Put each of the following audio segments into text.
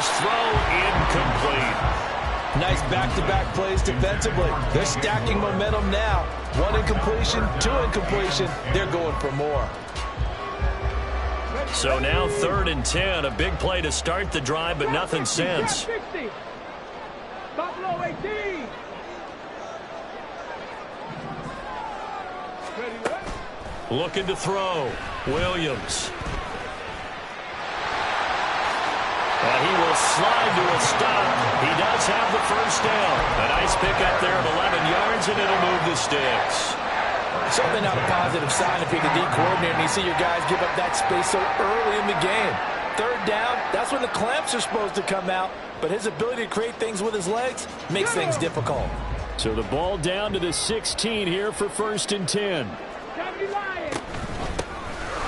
his throw incomplete. Nice back-to-back plays defensively. They're stacking momentum now. 1 incompletion, 2 incompletion. They're going for more. So now 3rd and 10. A big play to start the drive, but nothing since. Looking to throw. Williams. And he will slide to a stop. He does have the first down. A nice pickup there of 11 yards, and it'll move the sticks. Certainly not a positive sign if you're the D coordinator and you see your guys give up that space so early in the game. 3rd down, that's when the clamps are supposed to come out. But his ability to create things with his legs makes things difficult. So the ball down to the 16 here for 1st and 10.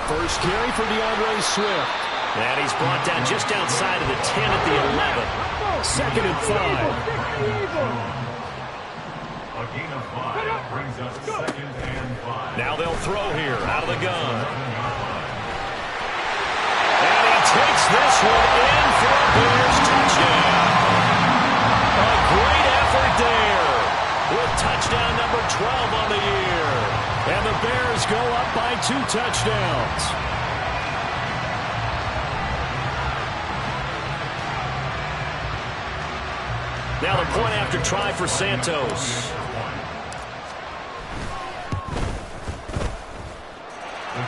First carry for DeAndre Swift. And he's brought down just outside of the 10 at the 11. 2nd and 5. A gain of 5 brings us 2nd and 5. Now they'll throw here out of the gun. And he takes this one in for a Bears touchdown. A great effort there with touchdown number 12 on the year. And the Bears go up by 2 touchdowns. Now the point after try for Santos.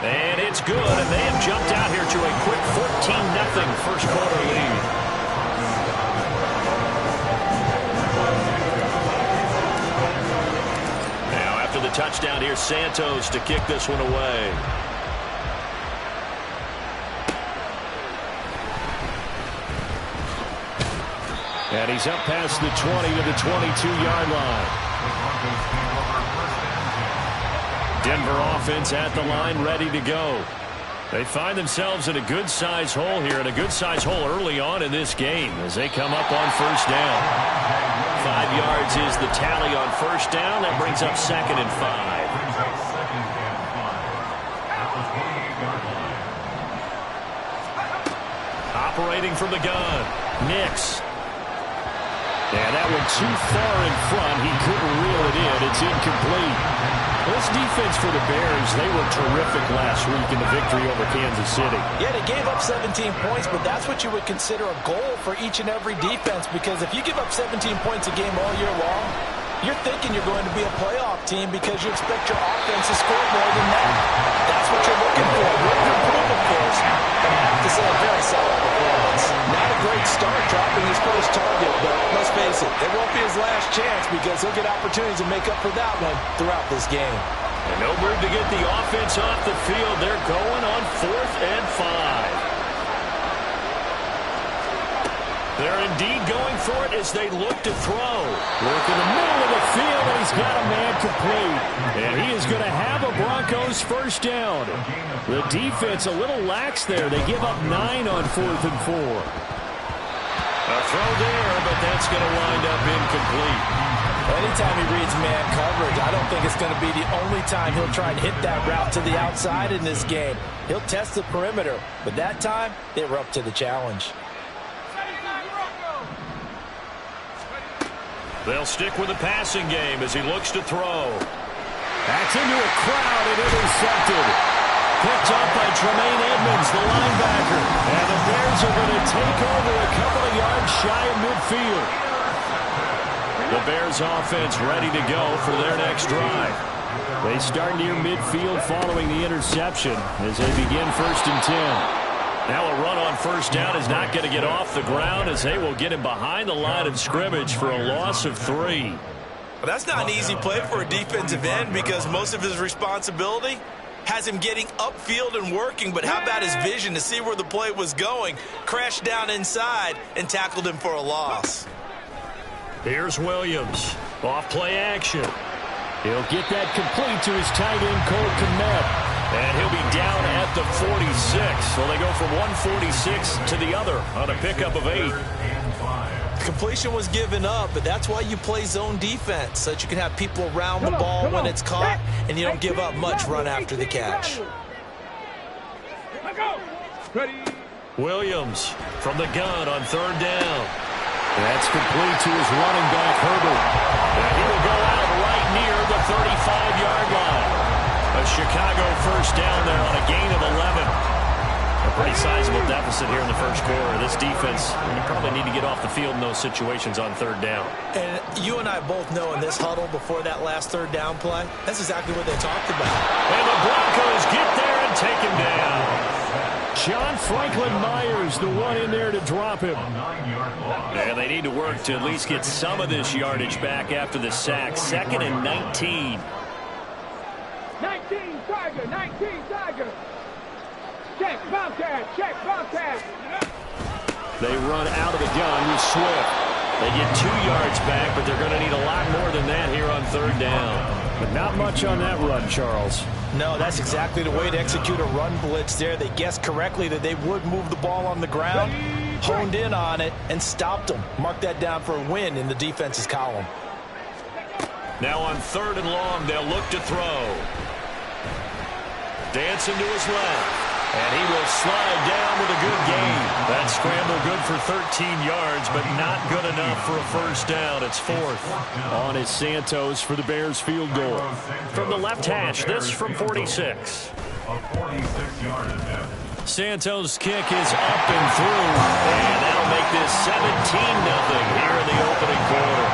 And it's good, and they have jumped out here to a quick 14-0 first quarter lead. Now after the touchdown, here's Santos to kick this one away. And he's up past the 20 to the 22-yard line. Denver offense at the line, ready to go. They find themselves in a good-sized hole here, and a good-sized hole early on in this game as they come up on 1st down. 5 yards is the tally on 1st down. That brings up 2nd and 5. Operating from the gun, Nix. And that one too far in front. He couldn't reel it in. It's incomplete. This defense for the Bears, they were terrific last week in the victory over Kansas City. Yeah, they gave up 17 points, but that's what you would consider a goal for each and every defense, because if you give up 17 points a game all year long, you're thinking you're going to be a playoff team because you expect your offense to score more than that. That's what you're looking for. Room to improve, of course, but I have to say a very solid performance. Not a great start dropping his first target, but let's face it, it won't be his last chance because he'll get opportunities to make up for that one throughout this game. And no move to get the offense off the field. They're going on 4th and 5. They're indeed going for it as they look to throw. Work in the middle of the field, and he's got a man complete. And he is going to have a Broncos first down. The defense a little lax there. They give up 9 on 4th and 4. A throw there, but that's going to wind up incomplete. Anytime he reads man coverage, I don't think it's going to be the only time he'll try and hit that route to the outside in this game. He'll test the perimeter, but that time, they were up to the challenge. They'll stick with the passing game as he looks to throw. That's into a crowd and intercepted. Picked up by Tremaine Edmonds, the linebacker. And the Bears are going to take over a couple of yards shy of midfield. The Bears offense ready to go for their next drive. They start near midfield following the interception as they begin 1st and 10. Now a run on 1st down is not going to get off the ground as they will get him behind the line of scrimmage for a loss of 3. Well, that's not an easy play for a defensive end because most of his responsibility has him getting upfield and working, but how about his vision to see where the play was going? Crashed down inside and tackled him for a loss. Here's Williams. Off play action. He'll get that complete to his tight end, Cole Kmet. And he'll be down at the 46. So they go from 146 to the other on a pickup of 8. Completion was given up, but that's why you play zone defense, so that you can have people around the ball when it's caught, and you don't give up much run after the catch. Williams from the gun on third down. That's complete to his running back, Herbert. And he will go out right near the 35-yard line. A Chicago first down there on a gain of 11. A pretty sizable deficit here in the first quarter. This defense, you probably need to get off the field in those situations on third down. And you and I both know in this huddle before that last third down play, that's exactly what they talked about. And the Broncos get there and take him down. John Franklin Myers, the one in there to drop him. And they need to work to at least get some of this yardage back after the sack. 2nd and 19. 19 Tiger, 19 Tiger. Check, Bobcat, check, Bobcat. They run out of the gun with Swift. They get 2 yards back, but they're going to need a lot more than that here on third down. But not much on that run, Charles. No, that's exactly the way to execute a run blitz there. They guessed correctly that they would move the ball on the ground, honed in on it, and stopped them. Mark that down for a win in the defense's column. Now on 3rd and long, they'll look to throw. Dancing to his left. And he will slide down with a good gain. That scramble good for 13 yards, but not good enough for a first down. It's 4th. On is Santos for the Bears field goal. From the left hash, this from 46. A 46-yard attempt. Santos' kick is up and through. And that'll make this 17-0 here in the opening quarter.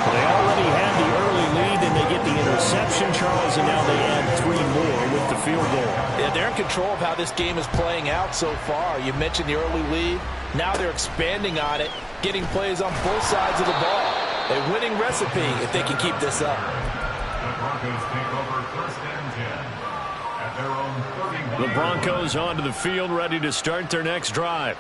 Well, they already had the early lead, and they get the interception, Charles, and now they add 3 more with the field goal. Yeah, they're in control of how this game is playing out so far. You mentioned the early lead. Now they're expanding on it, getting plays on both sides of the ball. A winning recipe if they can keep this up. The Broncos take over 1st and 10 at their own 31. The Broncos onto the field, ready to start their next drive.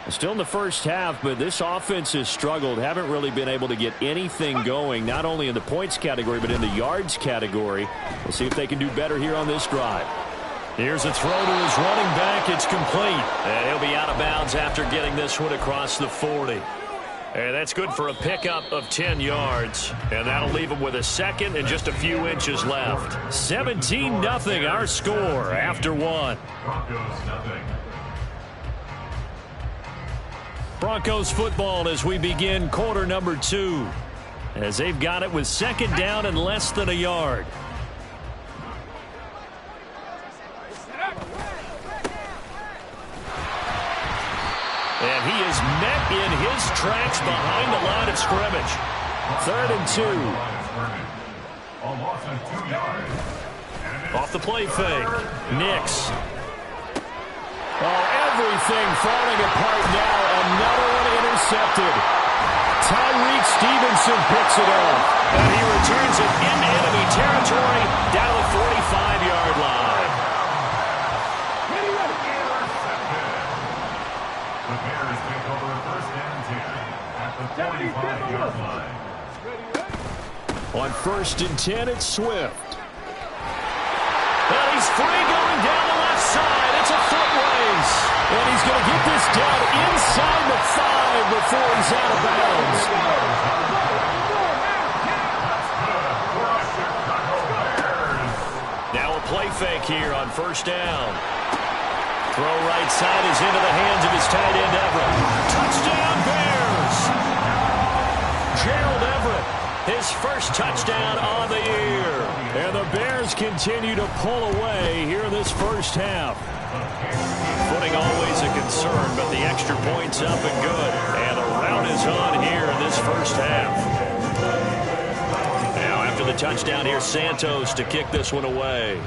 Still in the first half, but this offense has struggled. Haven't really been able to get anything going, not only in the points category, but in the yards category. We'll see if they can do better here on this drive. Here's a throw to his running back. It's complete. And he'll be out of bounds after getting this one across the 40. And that's good for a pickup of 10 yards. And that'll leave him with a second and just a few inches left. 17-0 our score after 1. Broncos nothing. Broncos football as we begin quarter number 2. As they've got it with 2nd down and less than a yard. And he is met in his tracks behind the line of scrimmage. 3rd and 2. A loss of 2 yards. Off the play fake. Nix. Oh, everything falling apart now. Another one intercepted. Tyreek Stevenson picks it up. And he returns it into enemy territory down the 45-yard line. The Bears take over 1st and 10 at the 45-yard line. On 1st and 10, it's Swift. And he's free going down the left side. It's a foot race. And he's going to get this down inside the 5 before he's out of bounds. Now a play fake here on 1st down. Throw right side is into the hands of his tight end, Everett. Touchdown, Bears! Gerald Everett, his first touchdown on the year. And the Bears continue to pull away here in this first half. Footing always a concern, but the extra point's up and good. And the rout is on here in this first half. Now after the touchdown, here's Santos to kick this one away.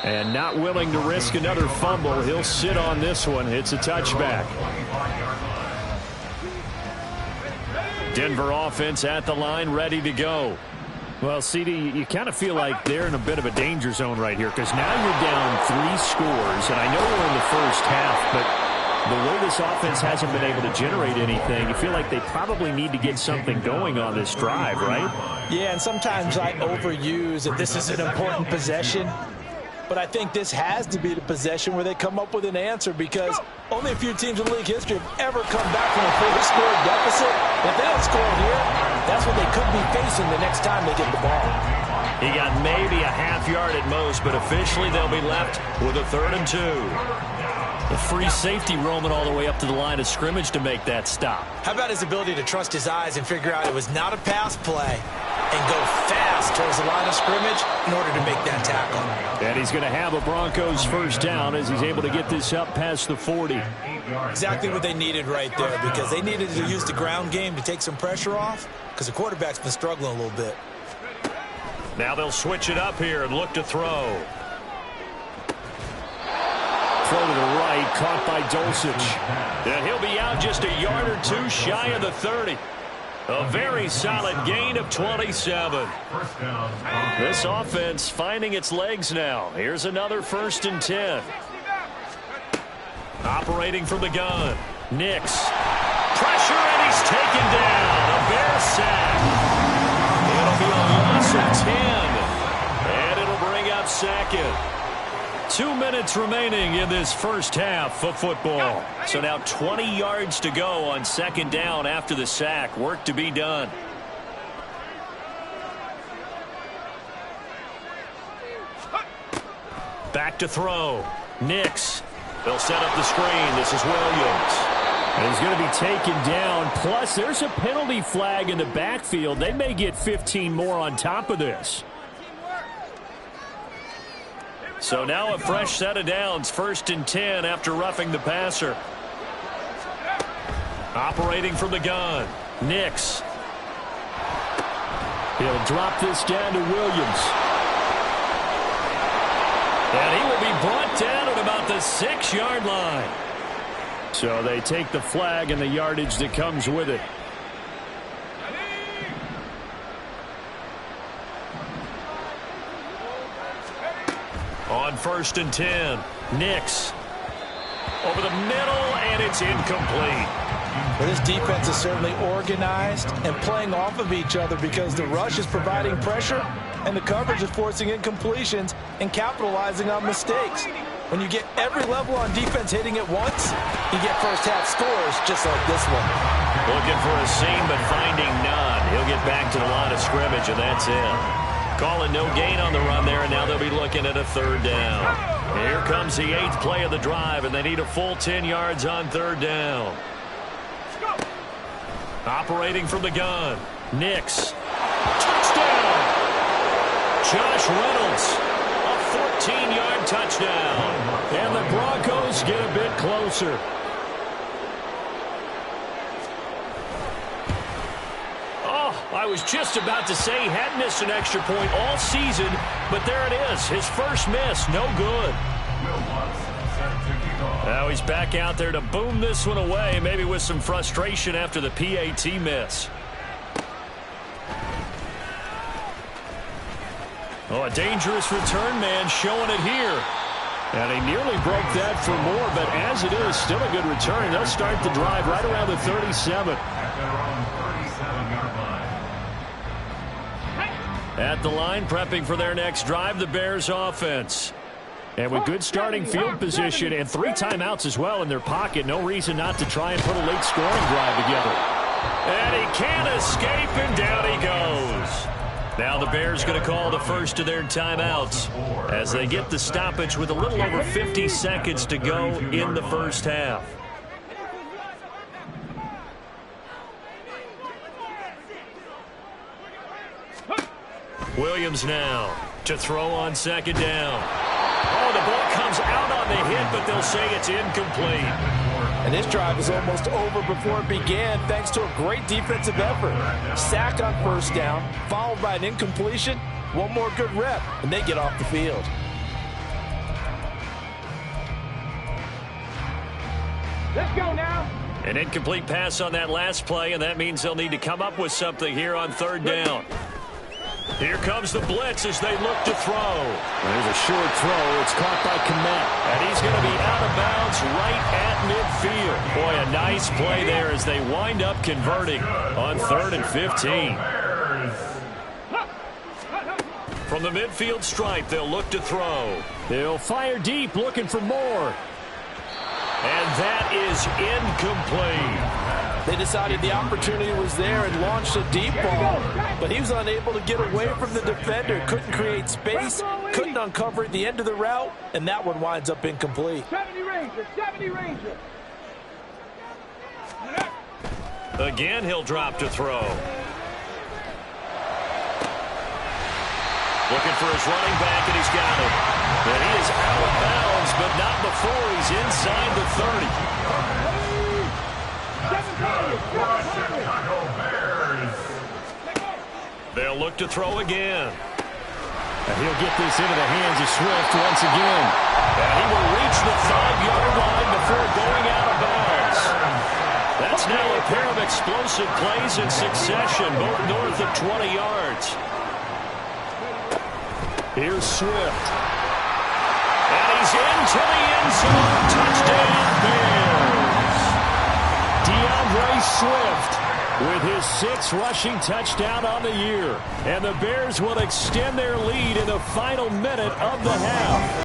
And not willing to risk another fumble, he'll sit on this one. It's a touchback. Denver offense at the line, ready to go. Well, CD, you kind of feel like they're in a bit of a danger zone right here because now you're down 3 scores, and I know we're in the first half, but the way this offense hasn't been able to generate anything, you feel like they probably need to get something going on this drive, right? Yeah, and sometimes I overuse that this is an important possession. But I think this has to be the possession where they come up with an answer because only a few teams in league history have ever come back from a 4-score deficit. If they don't score here, that's what they could be facing the next time they get the ball. He got maybe a half yard at most, but officially they'll be left with a 3rd and 2. The free safety roaming all the way up to the line of scrimmage to make that stop. How about his ability to trust his eyes and figure out it was not a pass play and go fast towards the line of scrimmage in order to make that tackle. And he's going to have a Broncos 1st down as he's able to get this up past the 40. Exactly what they needed right there, because they needed to use the ground game to take some pressure off because the quarterback's been struggling a little bit. Now they'll switch it up here and look to throw. Throw to the right, caught by Dulcich. And he'll be out just a yard or two shy of the 30. A very solid gain of 27. This offense finding its legs now. Here's another 1st and 10. Operating from the gun. Nix. Pressure, and he's taken down. A Bear sack. It'll be a loss of 10. And it'll bring up 2nd. 2 minutes remaining in this 1st half of football. So now 20 yards to go on 2nd down after the sack. Work to be done. Back to throw. Nix. They'll set up the screen. This is Williams. And he's going to be taken down. Plus, there's a penalty flag in the backfield. They may get 15 more on top of this. So now a fresh set of downs, 1st and 10 after roughing the passer. Operating from the gun. Nix. He'll drop this down to Williams. And he will be brought down at about the 6-yard line. So they take the flag and the yardage that comes with it. On 1st and 10, Nix. Over the middle, and it's incomplete. Well, this defense is certainly organized and playing off of each other because the rush is providing pressure and the coverage is forcing incompletions and capitalizing on mistakes. When you get every level on defense hitting at once, you get 1st half scores just like this one. Looking for a seam, but finding none. He'll get back to the line of scrimmage, and that's it. Calling no gain on the run there, and now they'll be looking at a 3rd down. Here comes the 8th play of the drive, and they need a full 10 yards on 3rd down. Operating from the gun. Nix. Touchdown! Josh Reynolds. A 14-yard touchdown. And the Broncos get a bit closer. I was just about to say he hadn't missed an extra point all season, but there it is. His first miss, no good. Now he's back out there to boom this one away, maybe with some frustration after the PAT miss. Oh, a dangerous return man showing it here. And he nearly broke that for more, but as it is, still a good return. They'll start the drive right around the 37. At the line, prepping for their next drive, the Bears offense. And with good starting field position and 3 timeouts as well in their pocket, no reason not to try and put a late scoring drive together. And he can't escape, and down he goes. Now the Bears going to call the first of their timeouts as they get the stoppage with a little over 50 seconds to go in the 1st half. Williams now to throw on 2nd down. Oh, the ball comes out on the hit, but they'll say it's incomplete. And this drive is almost over before it began thanks to a great defensive effort. Sack on 1st down, followed by an incompletion. One more good rep, and they get off the field. Let's go now. An incomplete pass on that last play, and that means they'll need to come up with something here on 3rd down. Here comes the blitz as they look to throw. There's a short throw. It's caught by Kmet. And he's going to be out of bounds right at midfield. Boy, a nice play there as they wind up converting on 3rd and 15. From the midfield stripe, they'll look to throw. They'll fire deep, looking for more. And that is incomplete. They decided the opportunity was there and launched a deep ball, but he was unable to get away from the defender. Couldn't create space, couldn't uncover at the end of the route, and that one winds up incomplete. 70 Ranger. Again, he'll drop to throw. Looking for his running back, and he's got it. And he is out of bounds, but not before he's inside the 30. They'll look to throw again. And he'll get this into the hands of Swift once again. And he will reach the 5-yard line before going out of bounds. That's now a pair of explosive plays in succession, both north of 20 yards. Here's Swift. And he's into the end zone. Touchdown, Bears. DeAndre Swift with his 6th rushing touchdown on the year. And the Bears will extend their lead in the final minute of the half.